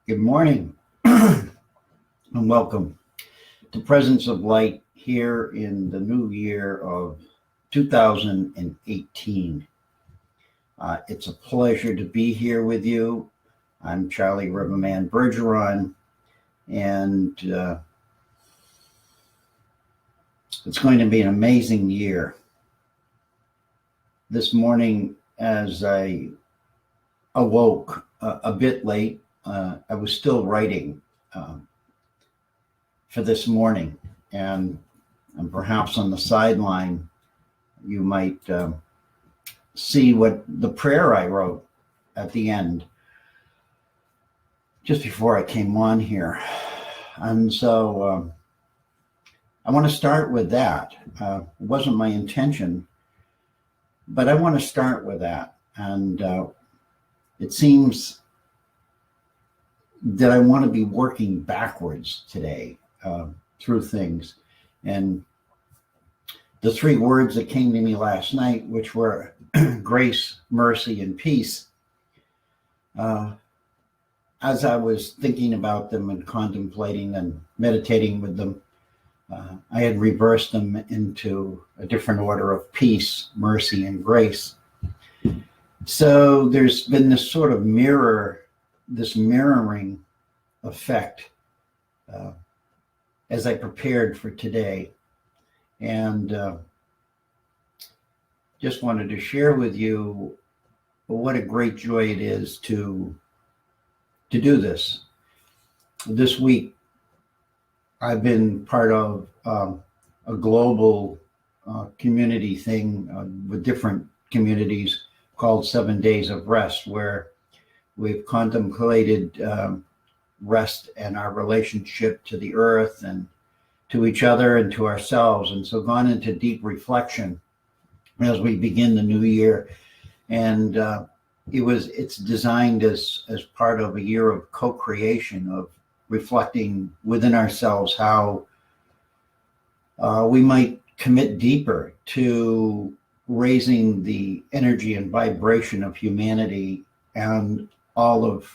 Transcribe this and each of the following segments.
Good morning and welcome to Presence of Light here in the new year of 2018. It's a pleasure to be here with you. I'm Charlie Riverman Bergeron, and it's going to be an amazing year. This morning, as I awoke a bit late, I was still writing for this morning, and perhaps on the sideline, you might see what the prayer I wrote at the end, just before I came on here. And so I want to start with that. It wasn't my intention, but I want to start with that. And it seems that I want to be working backwards today through things. And the three words that came to me last night, which were grace, mercy, and peace, as I was thinking about them and contemplating and meditating with them, I had reversed them into a different order of peace, mercy, and grace. So there's been this sort of mirroring effect as I prepared for today. And just wanted to share with you what a great joy it is to do this. This week, I've been part of a global community thing with different communities called 7 Days of Rest, where we've contemplated rest and our relationship to the earth and to each other and to ourselves. And so gone into deep reflection as we begin the new year. And it's designed as part of a year of co-creation, of reflecting within ourselves how we might commit deeper to raising the energy and vibration of humanity and all of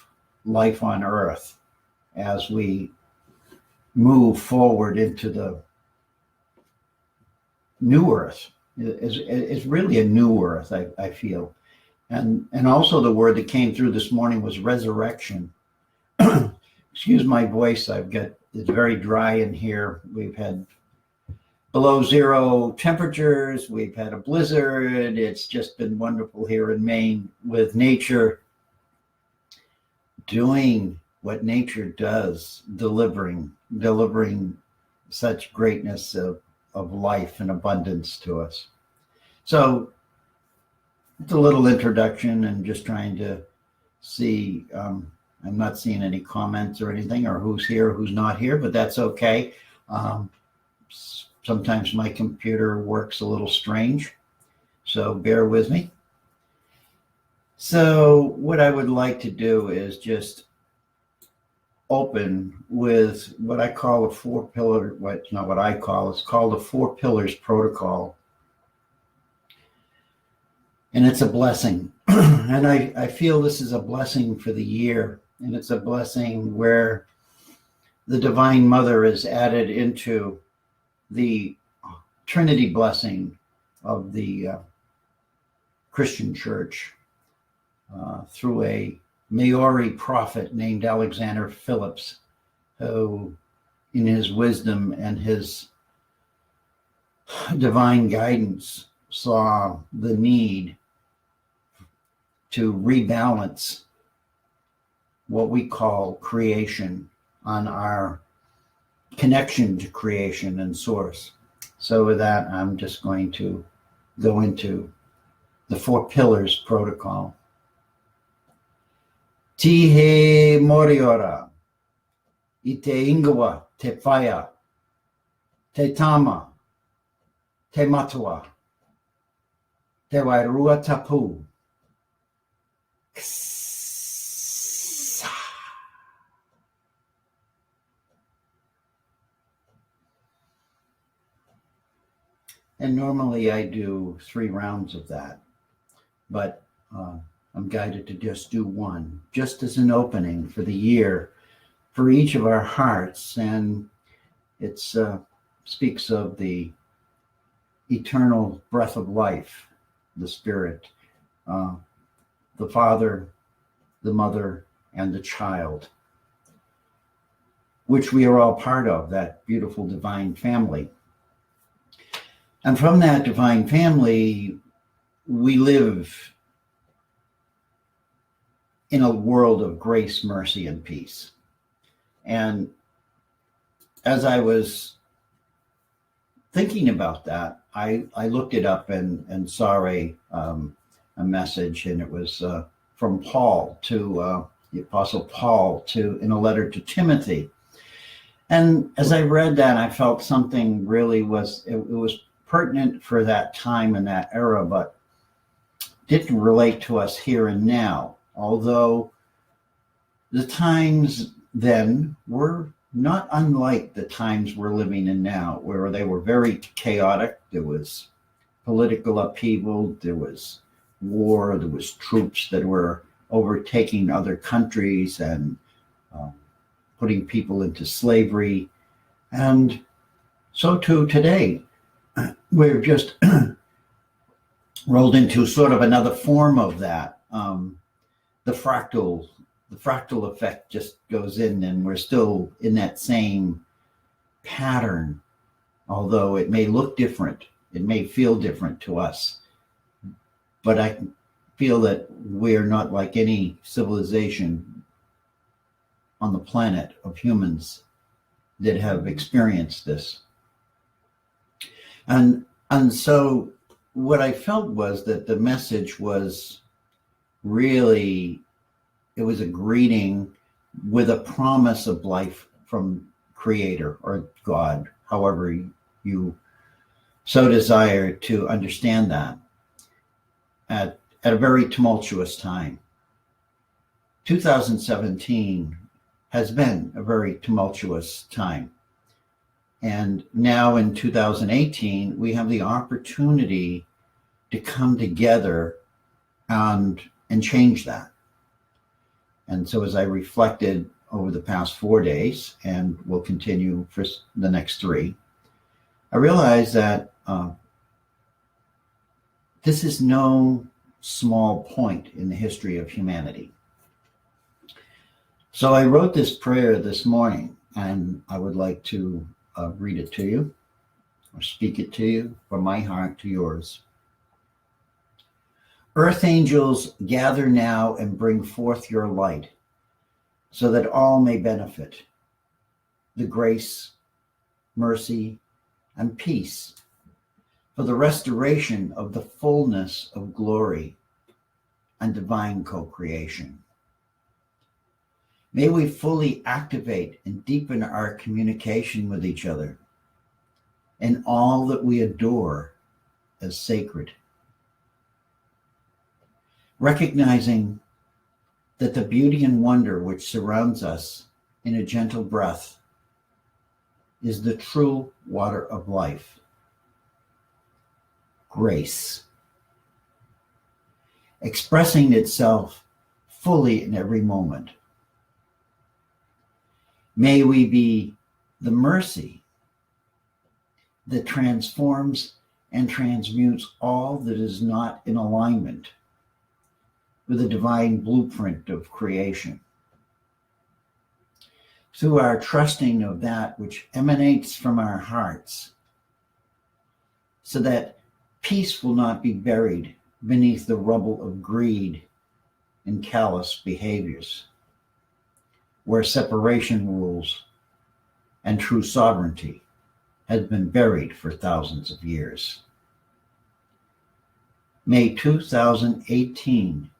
life on earth as we move forward into the new earth. It's really a new earth, I feel. And also the word that came through this morning was resurrection. Excuse my voice, it's very dry in here. We've had below zero temperatures. We've had a blizzard. It's just been wonderful here in Maine with nature doing what nature does, delivering such greatness of life and abundance to us. So it's a little introduction and just trying to see, I'm not seeing any comments or anything or who's here, who's not here, but that's okay. Sometimes my computer works a little strange, so bear with me. So what I would like to do is just open with what I call a four-pillar, it's not what I call, it's called a 4 pillars protocol. And it's a blessing. And I feel this is a blessing for the year. And it's a blessing where the Divine Mother is added into the Trinity blessing of the Christian Church through a Maori prophet named Alexander Phillips, who in his wisdom and his divine guidance saw the need to rebalance what we call creation on our connection to creation and source. So with that, I'm just going to go into the 4 pillars protocol. Tihe moriora, ite ingawa te whaia, te tama, te matua, te wairua tapu. And normally I do 3 rounds of that, but I'm guided to just do one, just as an opening for the year for each of our hearts, and it speaks of the eternal breath of life, the Spirit, the Father, the Mother, and the child, which we are all part of, that beautiful divine family. And from that divine family, we live in a world of grace, mercy, and peace. And as I was thinking about that, I looked it up and saw a message, and it was from Paul to the Apostle Paul in a letter to Timothy. And as I read that, I felt something really it was pertinent for that time and that era, but didn't relate to us here and now. Although the times then were not unlike the times we're living in now, where they were very chaotic. There was political upheaval, there was war, there was troops that were overtaking other countries and putting people into slavery. And so too today, we've just rolled into sort of another form of that. The fractal effect just goes in, and we're still in that same pattern, although it may look different, it may feel different to us, but I feel that we're not like any civilization on the planet of humans that have experienced this. And so what I felt was that the message was really, it was a greeting with a promise of life from Creator or God, however you so desire to understand that, at a very tumultuous time. 2017 has been a very tumultuous time. And now in 2018, we have the opportunity to come together and change that. And so as I reflected over the past 4 days, and will continue for the next 3, I realized that this is no small point in the history of humanity. So I wrote this prayer this morning, and I would like to read it to you, or speak it to you from my heart to yours. Earth angels, gather now and bring forth your light, so that all may benefit the grace, mercy, and peace for the restoration of the fullness of glory and divine co-creation. May we fully activate and deepen our communication with each other in all that we adore as sacred, recognizing that the beauty and wonder which surrounds us in a gentle breath is the true water of life, grace, expressing itself fully in every moment. May we be the mercy that transforms and transmutes all that is not in alignment with the divine blueprint of creation. Through our trusting of that which emanates from our hearts, so that peace will not be buried beneath the rubble of greed and callous behaviors, where separation rules and true sovereignty has been buried for thousands of years. May 2018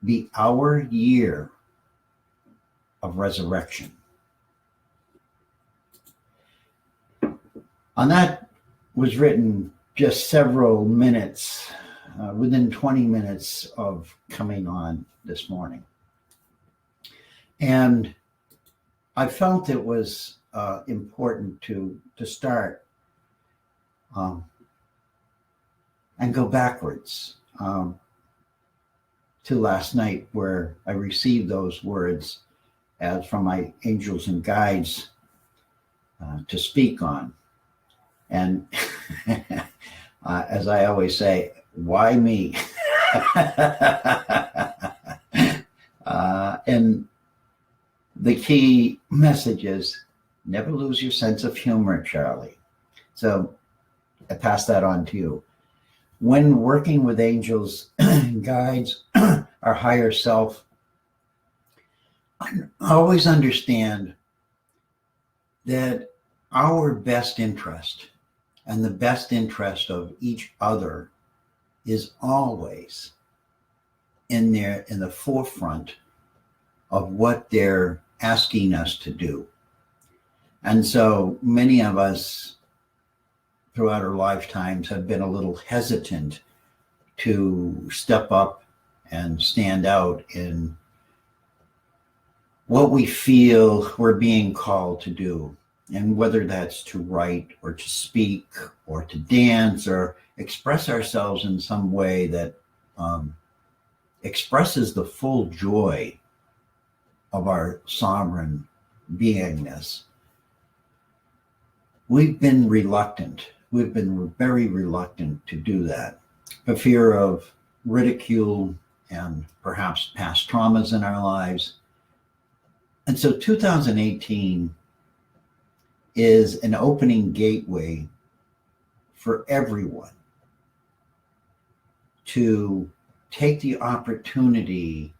be our year of resurrection. And that was written just several minutes, within 20 minutes of coming on this morning. And I felt it was important to start and go backwards to last night, where I received those words as from my angels and guides to speak on. And as I always say, why me? And the key message is never lose your sense of humor, Charlie. So I pass that on to you. When working with angels and guides, our higher self, always understand that our best interest and the best interest of each other is always in the forefront of what they're asking us to do. And so many of us throughout our lifetimes have been a little hesitant to step up and stand out in what we feel we're being called to do. And whether that's to write or to speak or to dance or express ourselves in some way that expresses the full joy of our sovereign beingness. We've been reluctant. We've been very reluctant to do that for fear of ridicule and perhaps past traumas in our lives. And so 2018 is an opening gateway for everyone to take the opportunity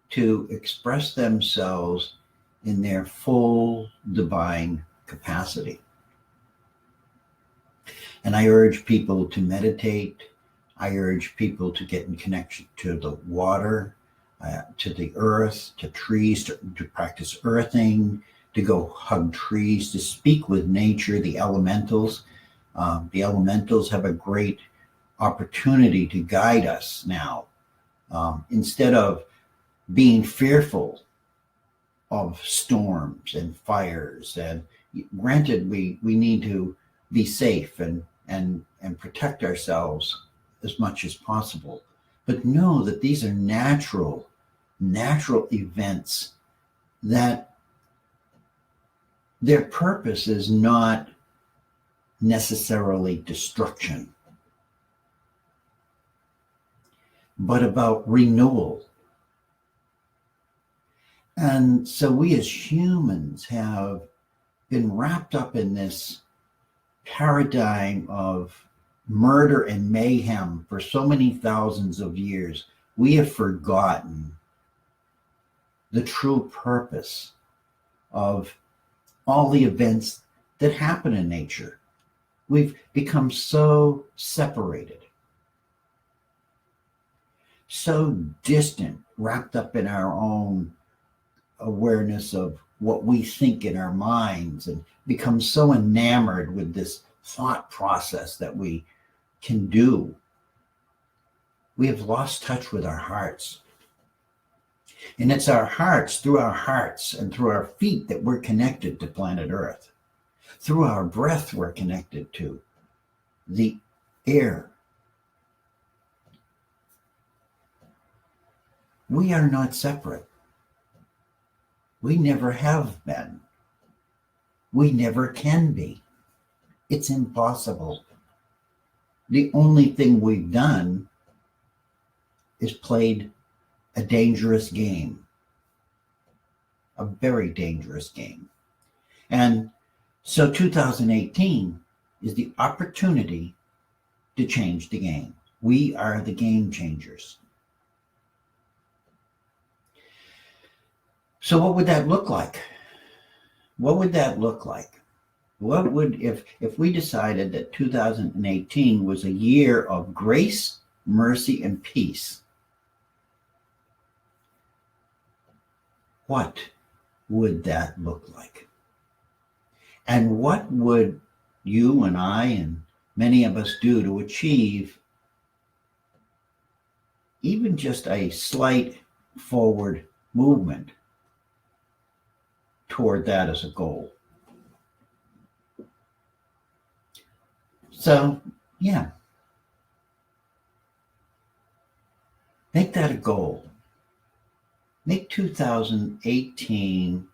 to express themselves in their full divine capacity. And I urge people to meditate. I urge people to get in connection to the water, to the earth, to trees, to practice earthing, to go hug trees, to speak with nature, the elementals. The elementals have a great opportunity to guide us now. Instead of being fearful of storms and fires, and granted, we need to be safe and protect ourselves as much as possible, but know that these are natural events, that their purpose is not necessarily destruction, but about renewal. And so we as humans have been wrapped up in this paradigm of murder and mayhem for so many thousands of years. We have forgotten the true purpose of all the events that happen in nature. We've become so separated, so distant, wrapped up in our own awareness of what we think in our minds, and become so enamored with this thought process that we can do. We have lost touch with our hearts. And it's our hearts, through our hearts and through our feet, that we're connected to planet Earth. Through our breath, we're connected to the air. We are not separate. We never have been. We never can be. It's impossible. The only thing we've done is played a dangerous game, a very dangerous game. And so 2018 is the opportunity to change the game. We are the game changers. So what would that look like? What would that look like? What would, if we decided that 2018 was a year of grace, mercy, and peace? What would that look like? And what would you and I and many of us do to achieve even just a slight forward movement toward that as a goal? So, yeah, make that a goal. Make 2018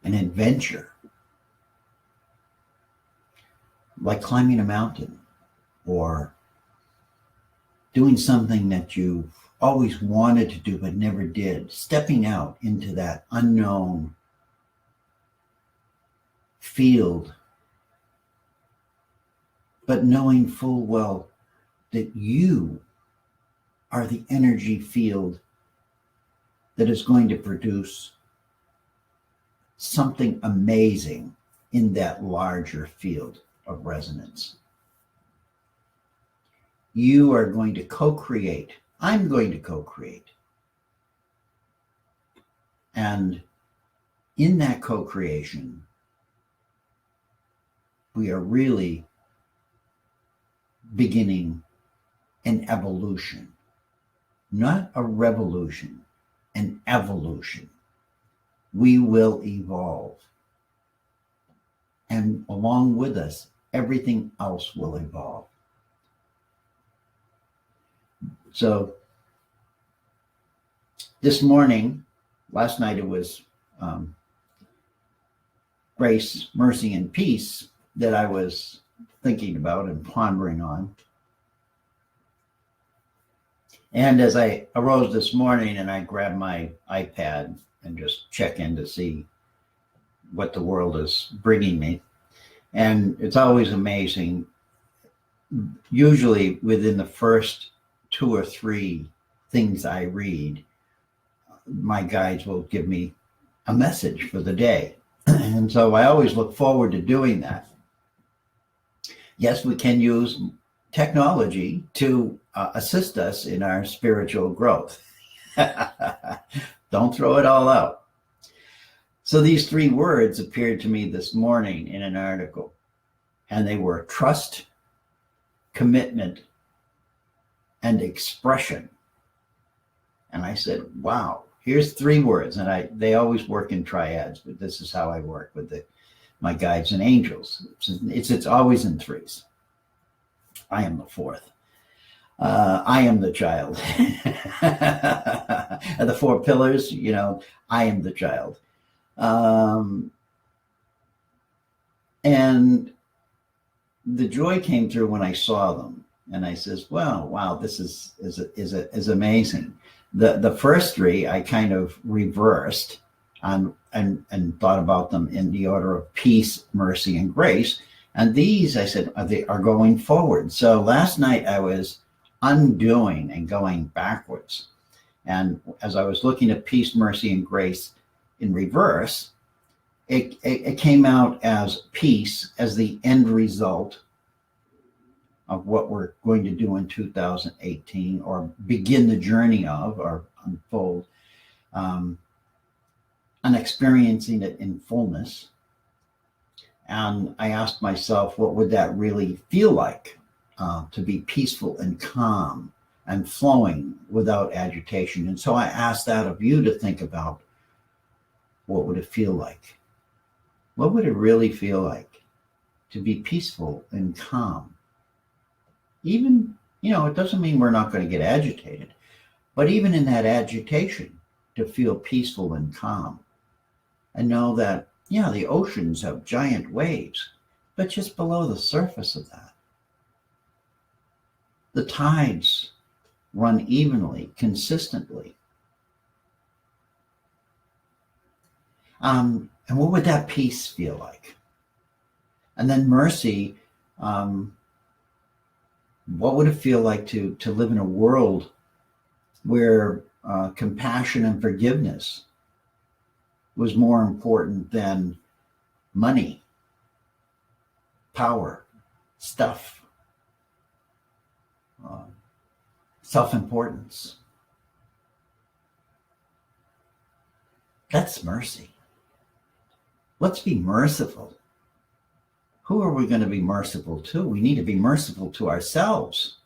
an adventure, like climbing a mountain or doing something that you've always wanted to do but never did, stepping out into that unknown field, but knowing full well that you are the energy field that is going to produce something amazing in that larger field of resonance. You are going to co-create. I'm going to co-create. And in that co-creation, we are really beginning an evolution, not a revolution, an evolution. We will evolve. And along with us, everything else will evolve. So this morning, last night it was grace, mercy, and peace that I was thinking about and pondering on. And as I arose this morning and I grabbed my iPad and just check in to see what the world is bringing me. And it's always amazing. Usually within the first 2 or 3 things I read, my guides will give me a message for the day. And so I always look forward to doing that. Yes, we can use technology to assist us in our spiritual growth. Don't throw it all out. So these 3 words appeared to me this morning in an article, and they were trust, commitment, and expression. And I said, wow, here's 3 words. And they always work in triads, but this is how I work with my guides and angels. It's always in 3s. I am the 4th. I am the child. And the 4 pillars, I am the child. And the joy came through when I saw them. And I says, wow, this is amazing. The first 3 I kind of reversed and thought about them in the order of peace, mercy, and grace. And these, I said, they are going forward. So last night I was undoing and going backwards. And as I was looking at peace, mercy, and grace in reverse, it came out as peace as the end result of what we're going to do in 2018 or begin the journey of or unfold, and experiencing it in fullness. And I asked myself, what would that really feel like to be peaceful and calm and flowing without agitation? And so I asked that of you to think about, what would it feel like? What would it really feel like to be peaceful and calm? Even, it doesn't mean we're not going to get agitated, but even in that agitation, to feel peaceful and calm and know that, the oceans have giant waves, but just below the surface of that, the tides run evenly, consistently. And what would that peace feel like? And then mercy, what would it feel like to live in a world where compassion and forgiveness was more important than money, power, stuff, self-importance? That's mercy. Let's be merciful. Who are we going to be merciful to? We need to be merciful to ourselves.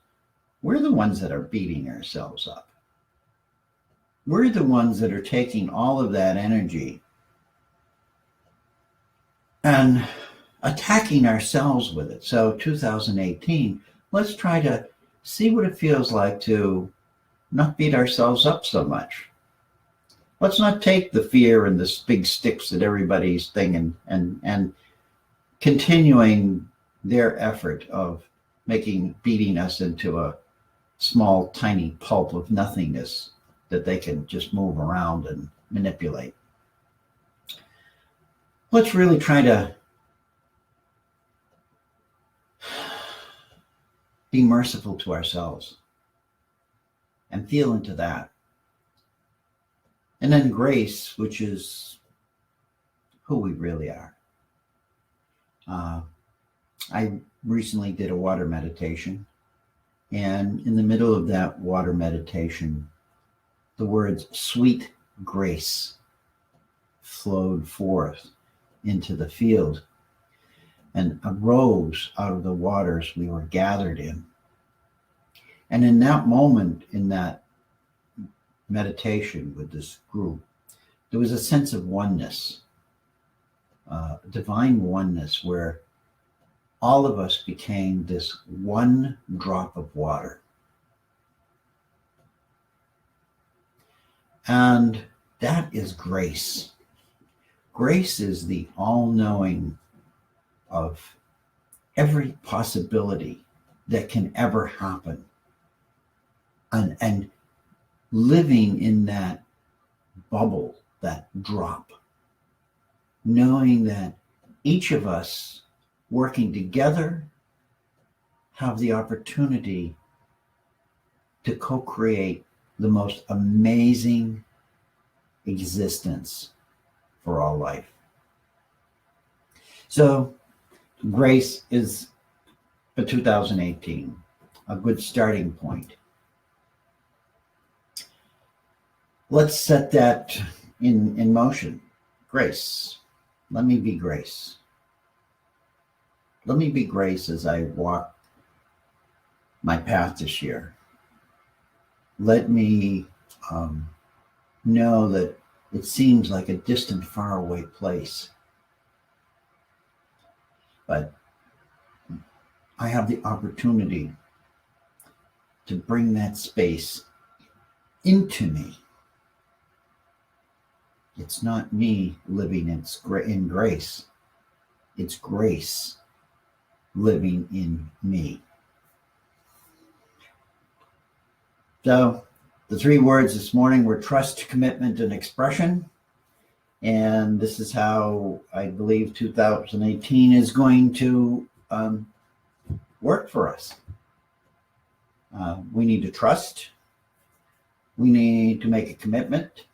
We're the ones that are beating ourselves up. We're the ones that are taking all of that energy and attacking ourselves with it. So 2018, let's try to see what it feels like to not beat ourselves up so much. Let's not take the fear and the big sticks that everybody's thinking and continuing their effort of beating us into a small, tiny pulp of nothingness that they can just move around and manipulate. Let's really try to be merciful to ourselves and feel into that. And then grace, which is who we really are. I recently did a water meditation, and in the middle of that water meditation, the words sweet grace flowed forth into the field and arose out of the waters we were gathered in. And in that moment, in that meditation with this group, there was a sense of oneness, divine oneness, where all of us became this one drop of water. And that is grace. Grace is the all-knowing of every possibility that can ever happen. And living in that bubble, that drop, knowing that each of us working together have the opportunity to co-create the most amazing existence for all life. So grace is for 2018 a good starting point. Let's set that in motion. Grace. Let me be grace. Let me be grace as I walk my path this year. Let me know that it seems like a distant, faraway place. But I have the opportunity to bring that space into me. It's not me living in grace. It's grace living in me. So the three words this morning were trust, commitment, and expression. And this is how I believe 2018 is going to work for us. We need to trust. We need to make a commitment.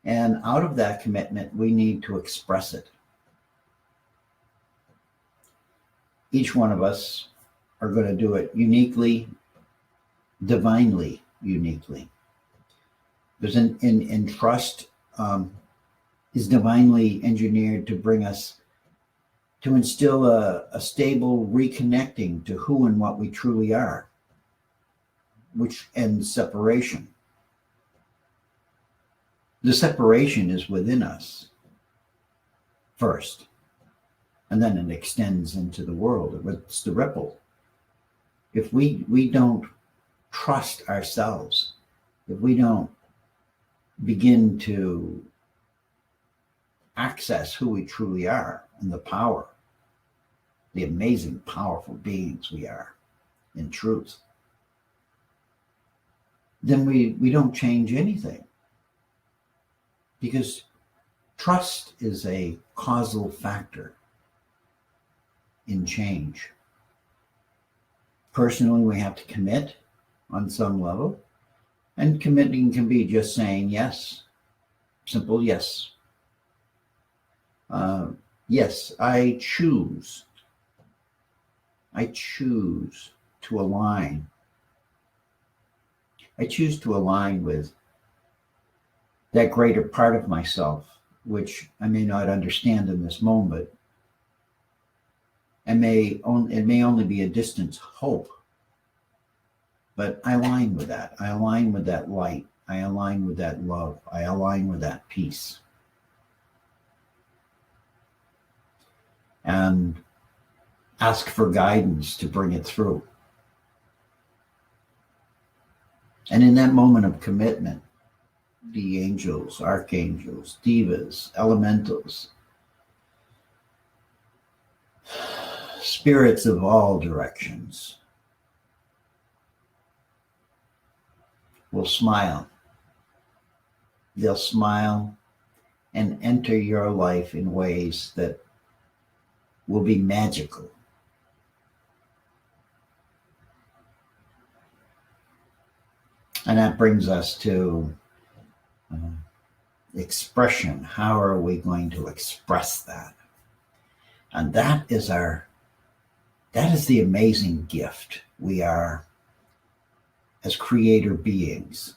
And out of that commitment, we need to express it. Each one of us are going to do it uniquely, divinely uniquely. Because in trust is divinely engineered to bring us, to instill a stable reconnecting to who and what we truly are, which ends separation. The separation is within us first, and then it extends into the world. It's the ripple. If we don't trust ourselves, if we don't begin to access who we truly are and the power, the amazing, powerful beings we are in truth, then we don't change anything. Because trust is a causal factor in change. Personally, we have to commit on some level, and committing can be just saying yes, simple yes. Yes, I choose to align. I choose to align with that greater part of myself, which I may not understand in this moment, and it may only be a distant hope, but I align with that. I align with that light. I align with that love. I align with that peace. And ask for guidance to bring it through. And in that moment of commitment, the angels, archangels, devas, elementals, spirits of all directions will smile. They'll smile and enter your life in ways that will be magical. And that brings us to expression. How are we going to express that? And that is the amazing gift we are as creator beings.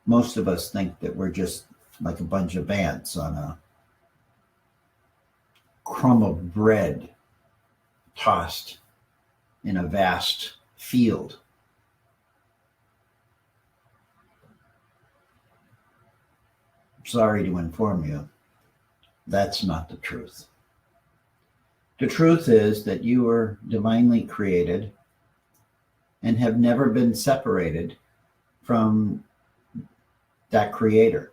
Most of us think that we're just like a bunch of ants on a crumb of bread tossed in a vast field. Sorry to inform you, that's not the truth. The truth is that you were divinely created and have never been separated from that creator,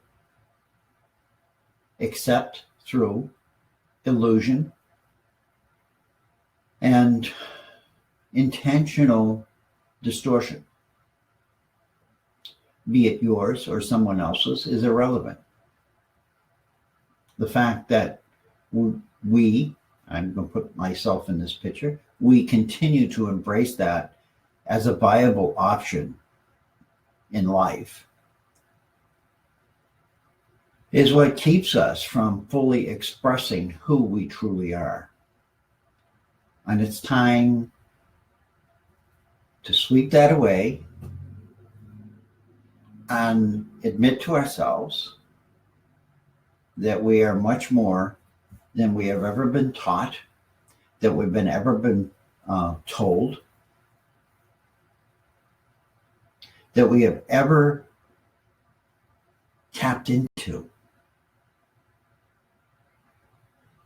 except through illusion and intentional distortion. Be it yours or someone else's is irrelevant. The fact that we, I'm going to put myself in this picture, we continue to embrace that as a viable option in life is what keeps us from fully expressing who we truly are. And it's time to sweep that away and admit to ourselves that we are much more than we have ever been taught, that we've ever been told, that we have ever tapped into,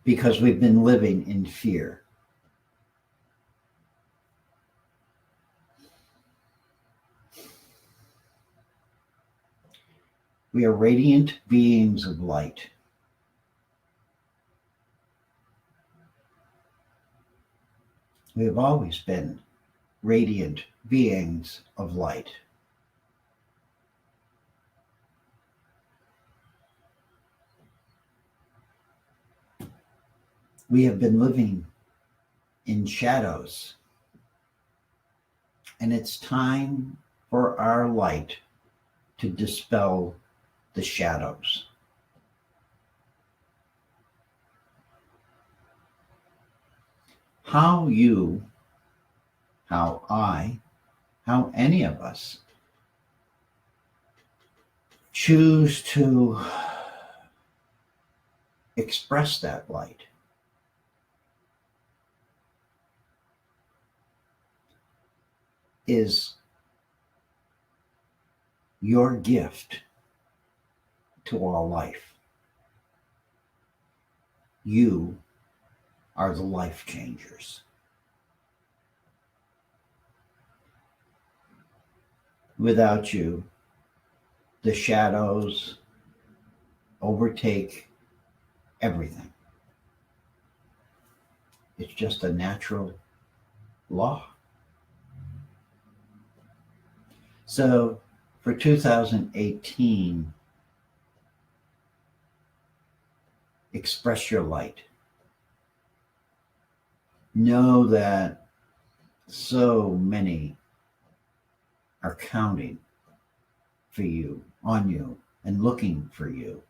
because we've been living in fear. We are radiant beings of light. We have always been radiant beings of light. We have been living in shadows, and it's time for our light to dispel the shadows. How you, how I, how any of us choose to express that light is your gift to all life. You are the life changers. Without you, the shadows overtake everything. It's just a natural law. So for 2018, express your light. Know that so many are counting for you, on you, and looking for you.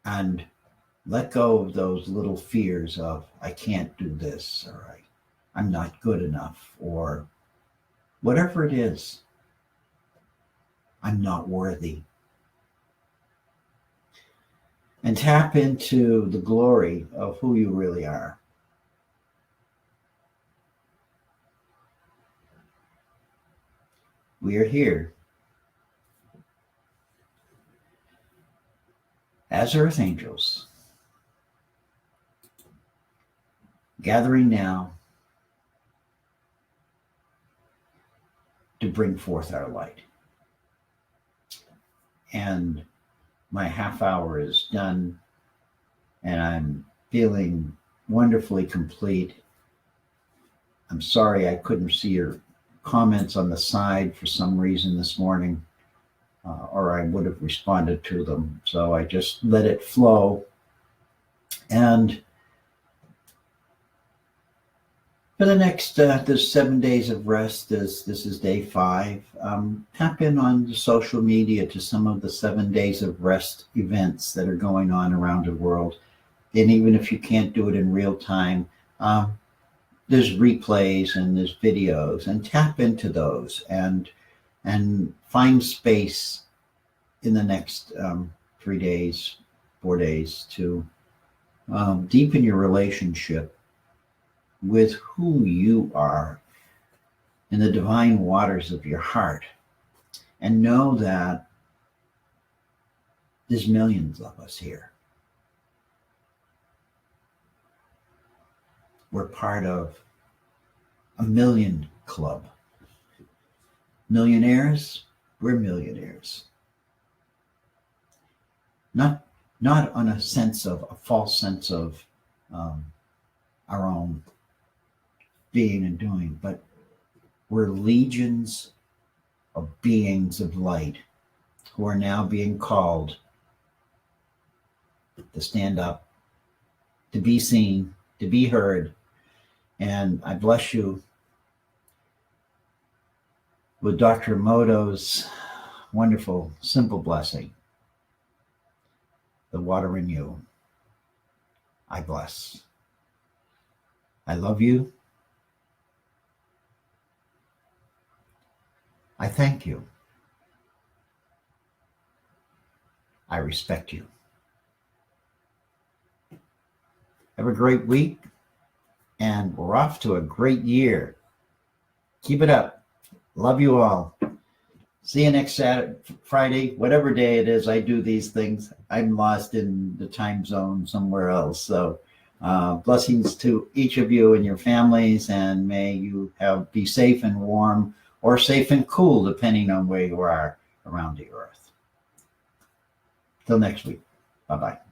And let go of those little fears of, I can't do this, or I'm not good enough, or whatever it is, I'm not worthy. And tap into the glory of who you really are. We are here as earth angels, gathering now to to bring forth our light. And my half hour is done, and I'm feeling wonderfully complete. I'm sorry I couldn't see your comments on the side for some reason this morning, or I would have responded to them. So I just let it flow. And for the next, there's 7 days of rest. This is day 5. Tap in on the social media to some of the 7 days of rest events that are going on around the world. And even if you can't do it in real time, there's replays and there's videos, and tap into those and find space in the next 3 days, 4 days to deepen your relationship with who you are in the divine waters of your heart, and know that there's millions of us here. We're part of a million club. Millionaires, we're millionaires. Not on a false sense of our own being and doing, but we're legions of beings of light who are now being called to stand up, to be seen, to be heard. And I bless you with Dr. Emoto's wonderful, simple blessing. The water in you, I bless. I love you. I thank you. I respect you. Have a great week, and we're off to a great year. Keep it up. Love you all. See you next Saturday, Friday, whatever day it is I do these things. I'm lost in the time zone somewhere else. So blessings to each of you and your families, and may you be safe and warm, or safe and cool, depending on where you are around the earth. Till next week. Bye-bye.